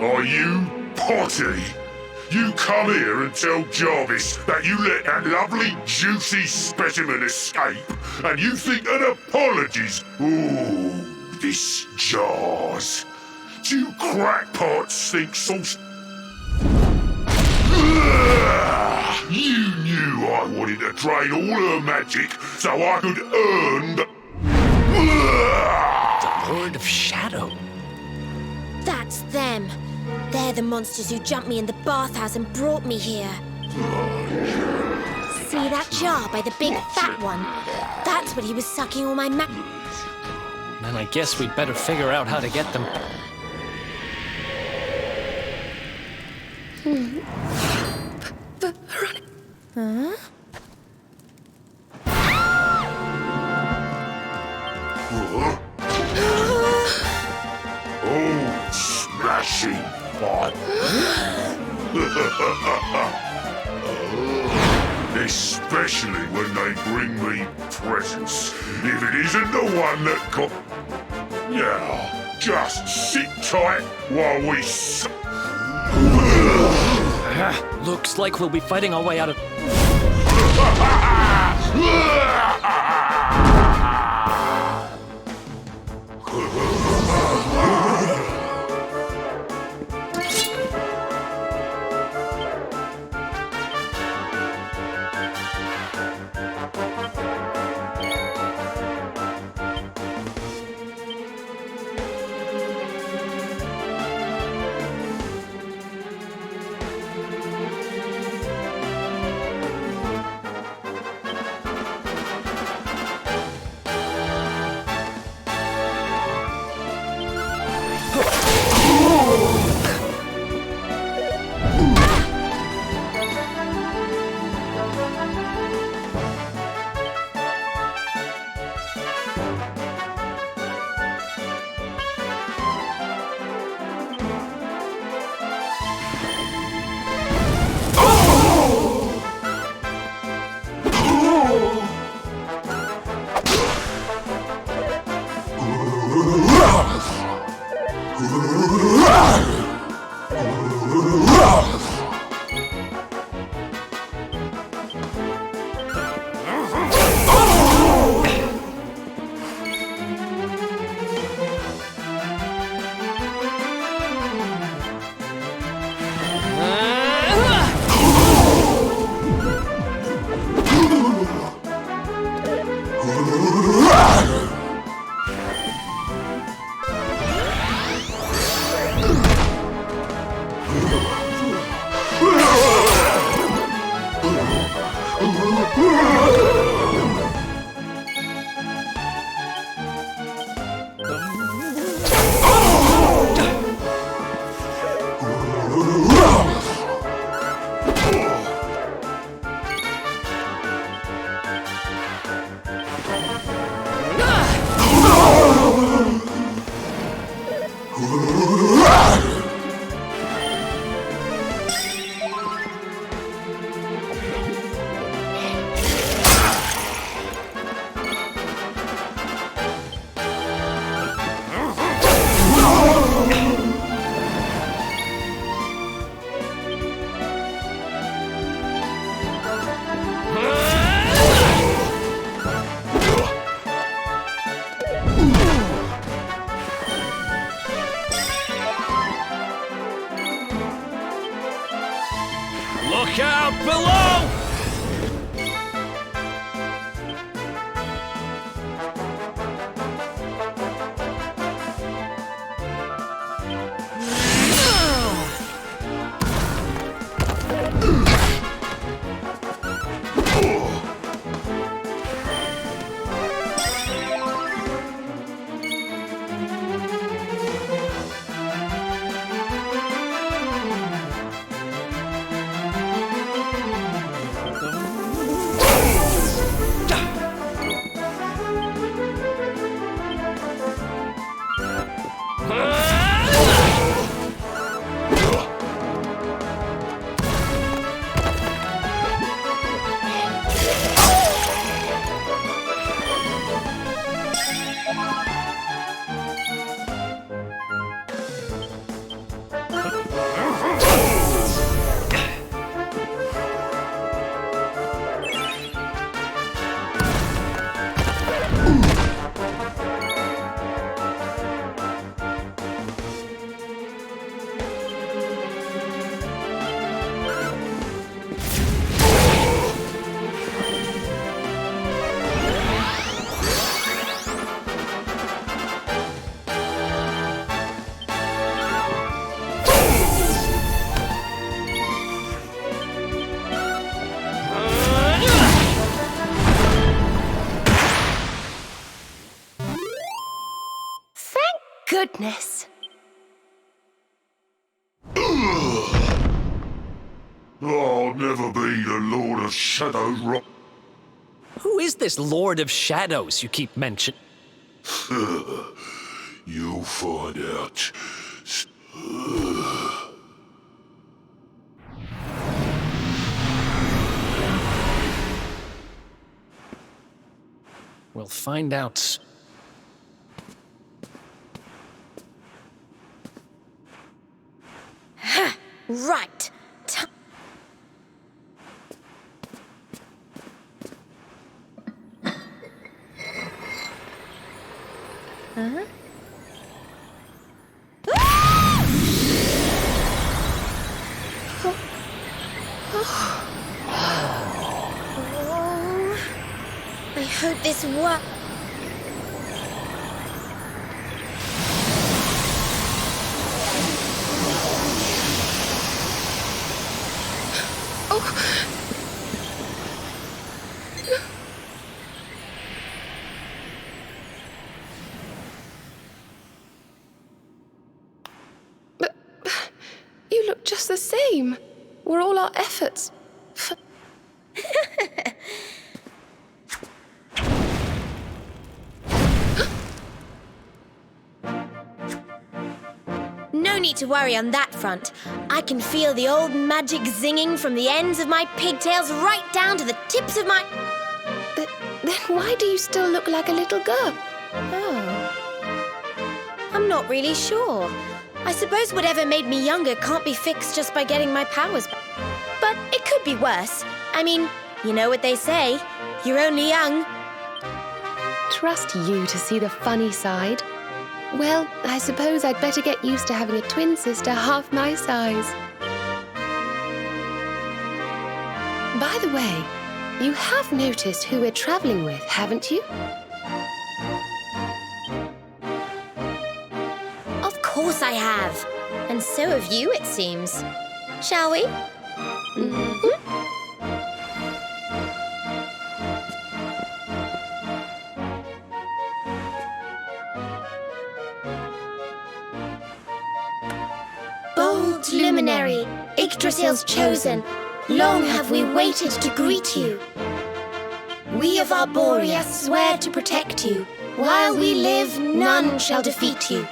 Are you Potty? You come here and tell Jarvis that you let that lovely, juicy specimen escape, and you think an apology's... Ooh, this jars. Do you crackpots think sauce... You knew I wanted to drain all her magic so I could earn the... The Lord of Shadow. That's them. They're the monsters who jumped me in the bathhouse and brought me here. See that jar by the big fat one? That's what he was sucking all my Then I guess we'd better figure out how to get them. Huh? Oh, smashing fun. Especially when they bring me presents. If it isn't the one that got... Yeah, just sit tight while we... Looks like we'll be fighting our way out of... goodness. I'll never be the Lord of Shadows, Who is this Lord of Shadows you keep mentioning? You'll find out. We'll find out. Right. Huh? Oh, I hope this works. But you look just the same. Were all our efforts for... No need to worry on that front. I can feel the old magic zinging from the ends of my pigtails right down to the tips of my... Then why do you still look like a little girl? Oh. I'm not really sure. I suppose whatever made me younger can't be fixed just by getting my powers back. But it could be worse. I mean, you know what they say. You're only young. Trust you to see the funny side. Well, I suppose I'd better get used to having a twin sister half my size. By the way, you have noticed who we're traveling with, haven't you? Of course I have. And so have you, it seems. Shall we? Mm-hmm. Bold luminary, Yggdrasil's chosen, long have we waited to greet you. We of Arborea swear to protect you. While we live, none shall defeat you.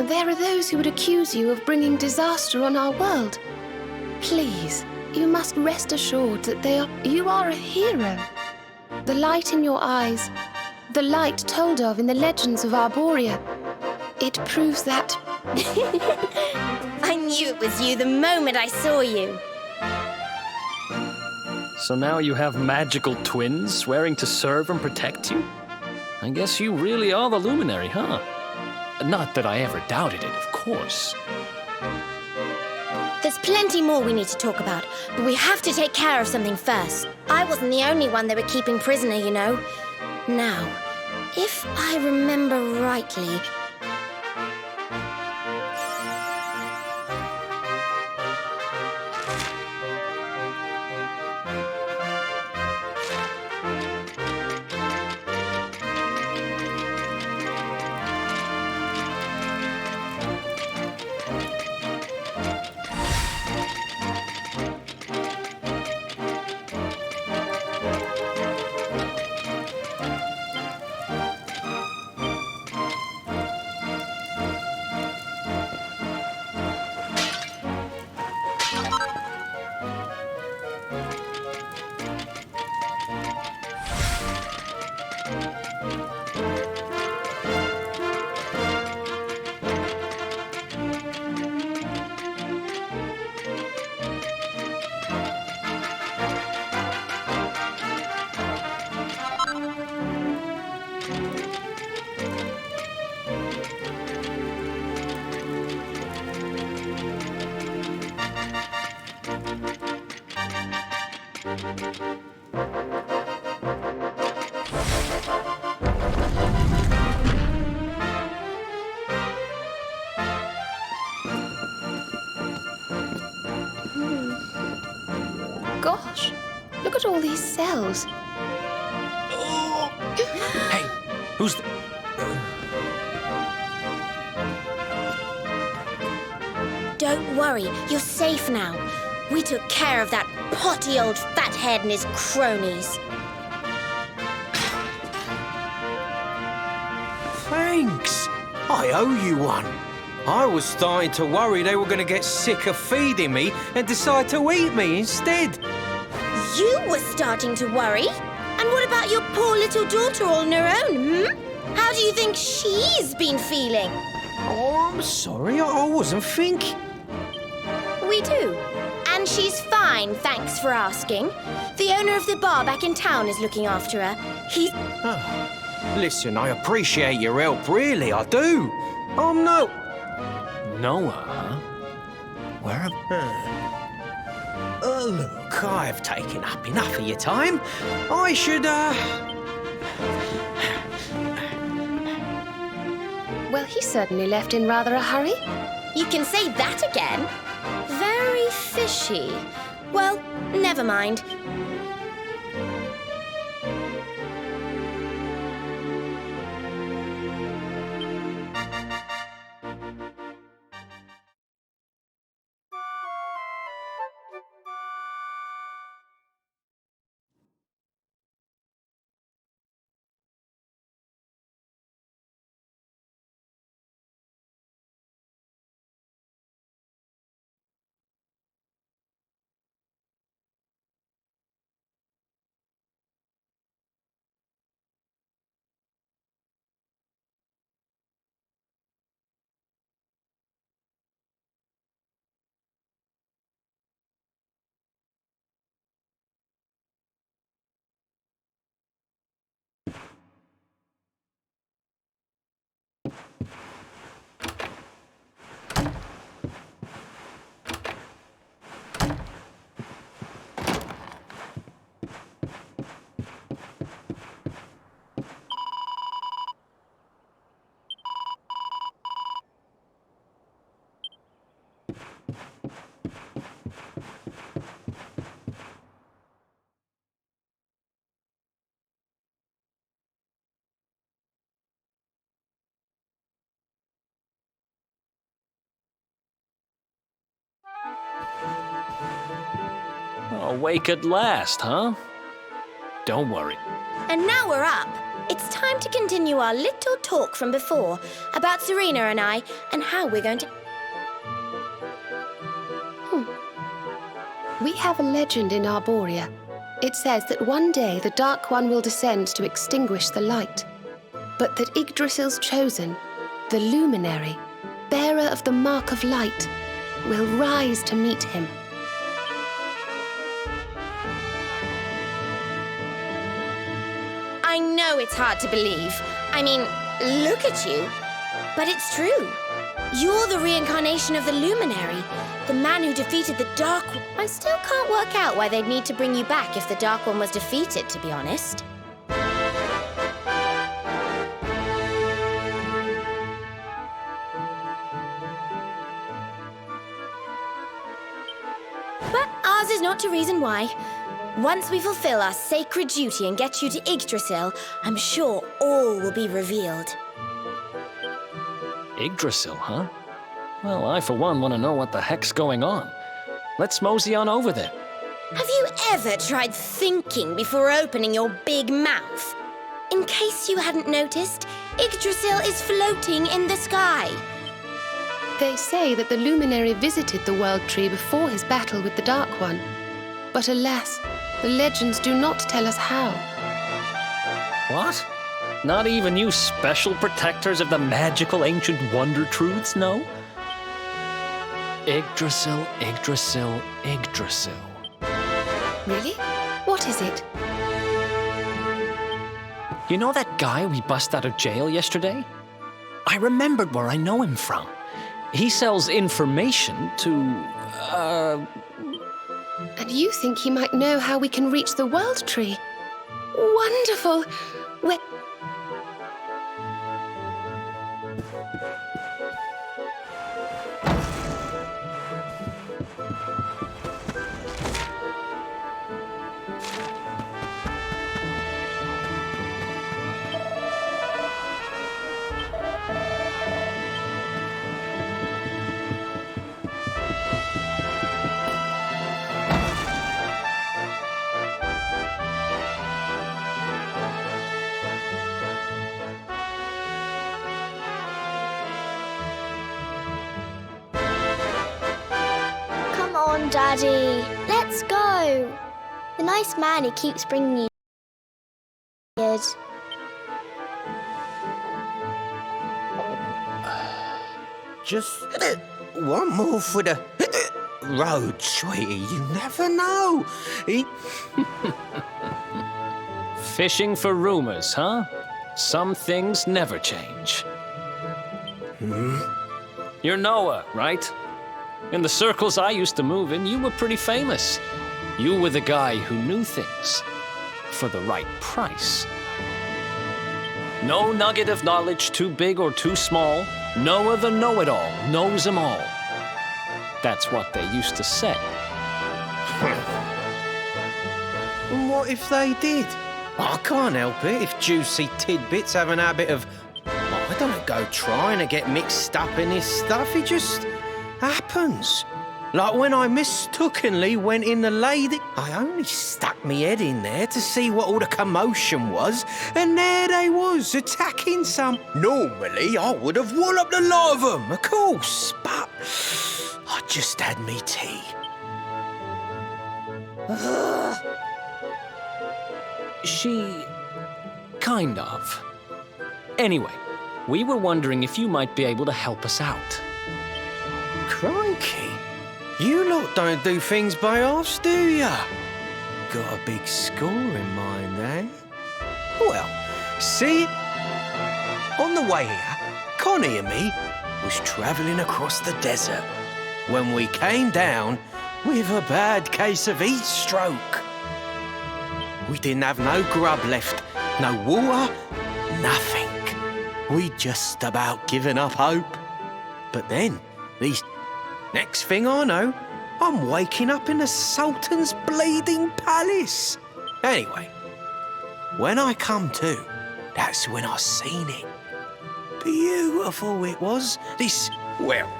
There are those who would accuse you of bringing disaster on our world. Please, you must rest assured that you are a hero. The light in your eyes, the light told of in the legends of Arborea, it proves that... I knew it was you the moment I saw you. So now you have magical twins swearing to serve and protect you? I guess you really are the luminary, huh? Not that I ever doubted it, of course. There's plenty more we need to talk about, but we have to take care of something first. I wasn't the only one they were keeping prisoner, you know. Now, if I remember rightly... Gosh, look at all these cells. Hey, Who's the... Don't worry, you're safe now. We took care of that potty old fathead and his cronies. Thanks. I owe you one. I was starting to worry they were going to get sick of feeding me and decide to eat me instead. You were starting to worry? And what about your poor little daughter all on her own, How do you think she's been feeling? Oh, I'm sorry. I wasn't thinking. We do. And she's fine, thanks for asking. The owner of the bar back in town is looking after her. He's... Listen, I appreciate your help, really, I do. I'm no... Noah, huh? Where? Look, I've taken up enough of your time. I should, Well, he certainly left in rather a hurry. You can say that again. Very fishy. Well, never mind. Awake at last, huh? Don't worry. And now we're up. It's time to continue our little talk from before about Serena and I and how we're going to... We have a legend in Arborea. It says that one day the Dark One will descend to extinguish the light, but that Yggdrasil's chosen, the Luminary, bearer of the Mark of Light, will rise to meet him. I know it's hard to believe. I mean, look at you. But it's true. You're the reincarnation of the Luminary, the man who defeated the Dark One. I still can't work out why they'd need to bring you back if the Dark One was defeated, to be honest. But ours is not to reason why. Once we fulfill our sacred duty and get you to Yggdrasil, I'm sure all will be revealed. Yggdrasil, huh? Well, I, for one, want to know what the heck's going on. Let's mosey on over there. Have you ever tried thinking before opening your big mouth? In case you hadn't noticed, Yggdrasil is floating in the sky. They say that the Luminary visited the World Tree before his battle with the Dark One. But alas, the legends do not tell us how. What? Not even you special protectors of the magical ancient wonder truths know? Yggdrasil, Yggdrasil, Yggdrasil. Really? What is it? You know that guy we bust out of jail yesterday? I remembered where I know him from. He sells information to, And you think he might know how we can reach the World Tree? Wonderful! Where... everybody. Let's go. The nice man who keeps bringing you good. Just one more for the road, sweetie. You never know. Fishing for rumors, huh? Some things never change. You're Noah, right? In the circles I used to move in, you were pretty famous. You were the guy who knew things for the right price. No nugget of knowledge too big or too small. Noah the know-it-all knows them all. That's what they used to say. And what if they did? I can't help it if juicy tidbits have an habit of, I don't go trying to get mixed up in this stuff. It just happens. Like when I mistakenly went in the lady, I only stuck me head in there to see what all the commotion was, and there they was, attacking some. Normally, I would have walloped the lot of them, of course, but I just had me tea. She... kind of. Anyway, we were wondering if you might be able to help us out. Crikey. You lot don't do things by halves, do ya? Got a big score in mind, eh? Well, see, on the way here, Connie and me was travelling across the desert when we came down with a bad case of heat stroke. We didn't have no grub left, no water, nothing. We'd just about given up hope. But then, these... next thing I know, I'm waking up in the Sultan's bleeding palace. Anyway, when I come to, that's when I seen it. Beautiful it was. This, well,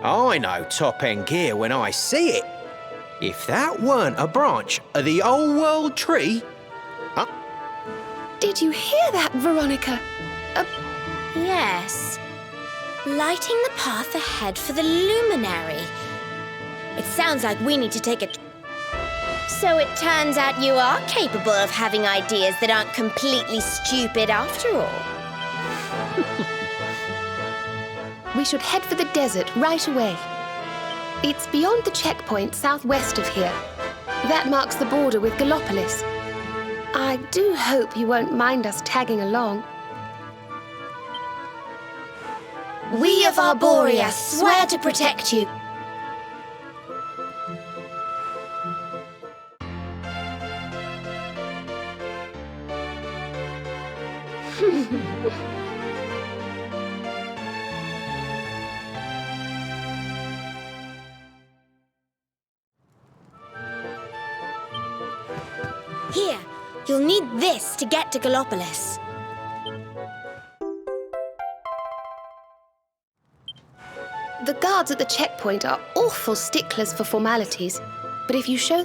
I know top-end gear when I see it. If that weren't a branch of the old world tree... Did you hear that, Veronica? Yes. Lighting the path ahead for the luminary. It sounds like we need to take it. So it turns out you are capable of having ideas that aren't completely stupid after all. We should head for the desert right away. It's beyond the checkpoint southwest of here. That marks the border with Gallopolis. I do hope you won't mind us tagging along. We of Arborea swear to protect you. Here, you'll need this to get to Gallopolis. The guards at the checkpoint are awful sticklers for formalities, but if you show